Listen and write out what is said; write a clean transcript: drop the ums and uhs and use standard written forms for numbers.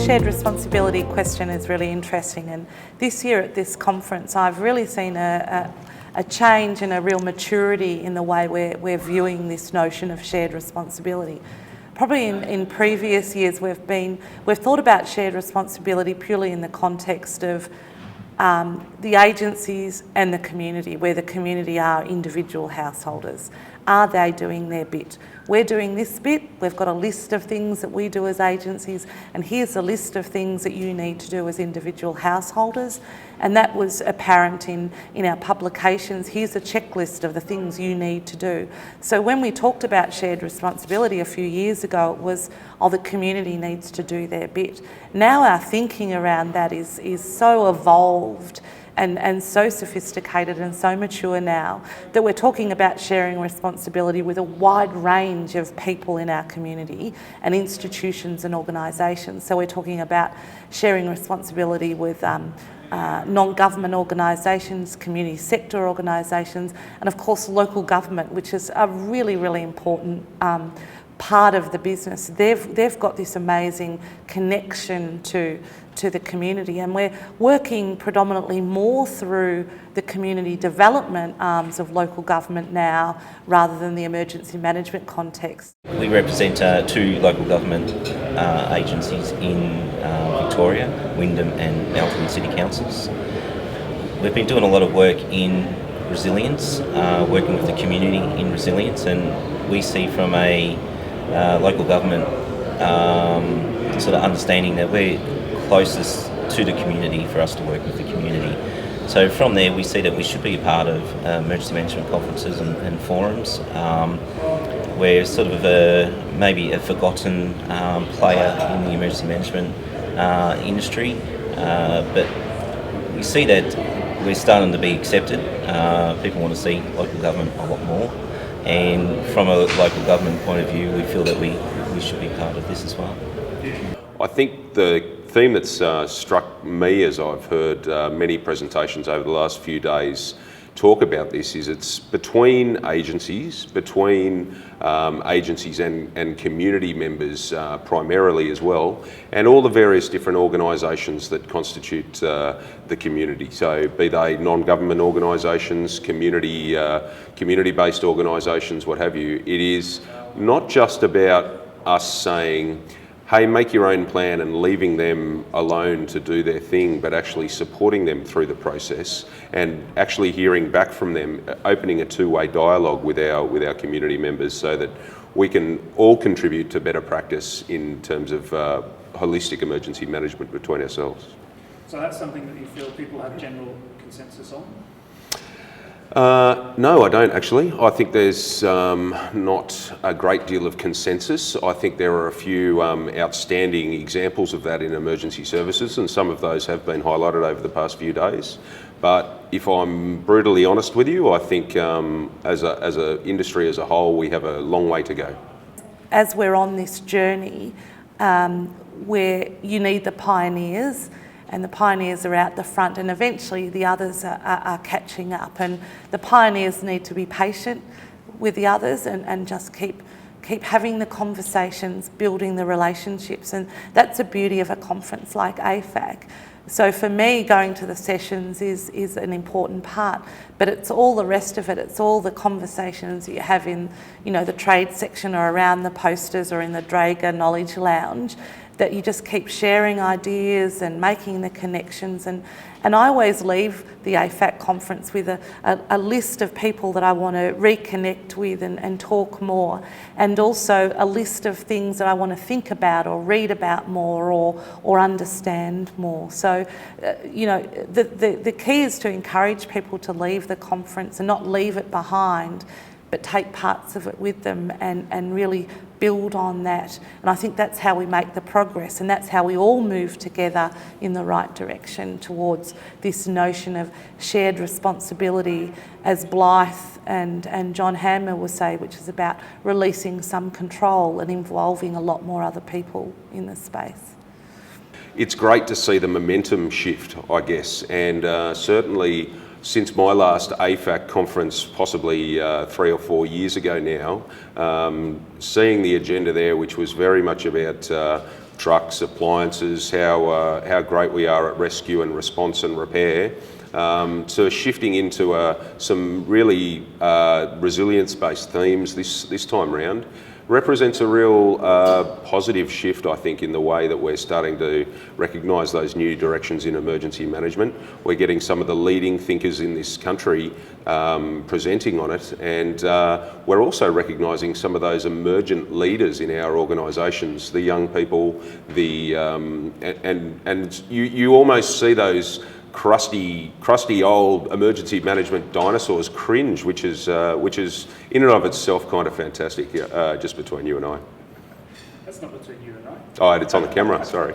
shared responsibility question is really interesting, and this year at this conference I've really seen a change and a real maturity in the way we're viewing this notion of shared responsibility. Probably in previous years we've thought about shared responsibility purely in the context of the agencies and the community, where the community are individual householders. Are they doing their bit? We're doing this bit, we've got a list of things that we do as agencies, and here's a list of things that you need to do as individual householders. And that was apparent in our publications. Here's a checklist of the things you need to do. So when we talked about shared responsibility a few years ago, it was, oh, the community needs to do their bit. Now our thinking around that is so evolved and so sophisticated and so mature now that we're talking about sharing responsibility with a wide range of people in our community and institutions and organisations. So we're talking about sharing responsibility with non-government organisations, community sector organisations, and of course local government, which is a really, really important part of the business. They've got this amazing connection to the community, and we're working predominantly more through the community development arms of local government now rather than the emergency management context. We represent two local government agencies in Victoria, Wyndham and Melbourne City Councils. We've been doing a lot of work in resilience, working with the community in resilience, and we see from a local government sort of understanding that we're closest to the community for us to work with the community. So from there we see that we should be a part of emergency management conferences and forums. We're sort of maybe a forgotten player in the emergency management industry, but we see that we're starting to be accepted. People want to see local government a lot more, and from a local government point of view we feel that we should be part of this as well. I think the theme that's struck me as I've heard many presentations over the last few days talk about this is it's between agencies and community members primarily as well, and all the various different organisations that constitute the community. So be they non-government organisations, community-based organisations, what have you. It is not just about us saying, hey, make your own plan and leaving them alone to do their thing, but actually supporting them through the process and actually hearing back from them, opening a two-way dialogue with our community members so that we can all contribute to better practice in terms of holistic emergency management between ourselves. So that's something that you feel people have general consensus on? No, I don't actually. I think there's not a great deal of consensus. I think there are a few outstanding examples of that in emergency services, and some of those have been highlighted over the past few days. But if I'm brutally honest with you, I think as an industry as a whole, we have a long way to go. As we're on this journey, where you need the pioneers, and the pioneers are out the front, and eventually the others are catching up, and the pioneers need to be patient with the others and just keep having the conversations, building the relationships, and that's the beauty of a conference like AFAC. So for me, going to the sessions is an important part, but it's all the rest of it. It's all the conversations that you have in, the trade section or around the posters or in the Draeger Knowledge Lounge, that you just keep sharing ideas and making the connections. And I always leave the AFAC conference with a list of people that I want to reconnect with and talk more, and also a list of things that I want to think about or read about more or understand more. So, the key is to encourage people to leave the conference and not leave it behind, but take parts of it with them and really build on that. And I think that's how we make the progress, and that's how we all move together in the right direction towards this notion of shared responsibility, as Blythe and John Hammer will say, which is about releasing some control and involving a lot more other people in the space. It's great to see the momentum shift, I guess, and certainly since my last AFAC conference, possibly 3 or 4 years ago now, seeing the agenda there, which was very much about trucks, appliances, how great we are at rescue and response and repair, to shifting into some really resilience-based themes this time round, represents a real positive shift, I think, in the way that we're starting to recognise those new directions in emergency management. We're getting some of the leading thinkers in this country presenting on it, and we're also recognising some of those emergent leaders in our organisations, the young people, and you almost see those crusty old emergency management dinosaurs cringe, which is in and of itself kind of fantastic. Just between you and I. That's not between you and I. Oh, it's on the camera. Sorry.